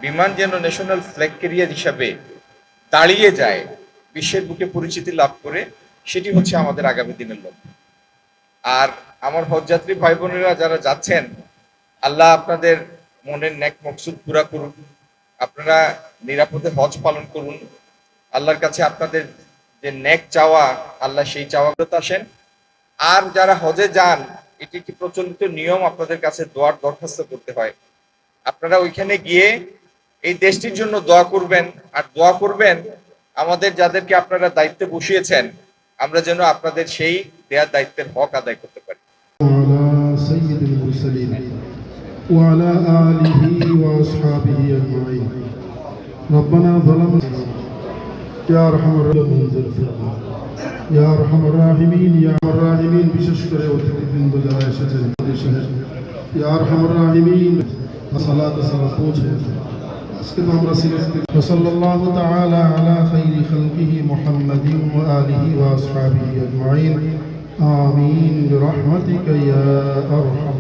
বিমান যেন national flag career হিসাবে দাঁড়িয়ে যায়, বিশ্বের বুকে পরিচিতি লাভ করে, সেটি হচ্ছে আমাদের আগামী দিনের লক্ষ্য। আর আমার হজযাত্রী ভাই বোনেরা যারা যাচ্ছেন, আল্লাহ আপনাদের মনের নেক মকসুদ পুরা করুন, আপনারা নিরাপদে হজ পালন করুন। আল্লাহর কাছে আপনাদের যে নেক চাওয়া, আল্লাহ সেই চাওয়াগুলোতে আসেন। আর যারা হজে যান, এটি একটি প্রচলিত নিয়ম, আপনাদের কাছে দোয়ার দরখাস্ত করতে হয়। আপনারা ওইখানে গিয়ে এই দেশটির জন্য দোয়া করবেন, আর দোয়া করবেন আমাদের যাদেরকে আপনারা দায়িত্বে বসিয়েছেন, আমরা যেন আপনাদের সেই দেয়ার দায়িত্বের হক আদায় করতে পারি। وعلى آله وأصحابه أجمعين ربنا ظلمنا يا أرحم الراحمين يا أرحم الراحمين يا أرحم الراحمين বিশেষ করে অতিথিবৃন্দ যারা এসেছেন يا أرحم الراحمين صلاة সালাম পৌঁছে আজকে তো আমরা صلى الله تعالى على خير خلقه محمد وآله وأصحابه أجمعين آمين برحمتك يا أرحم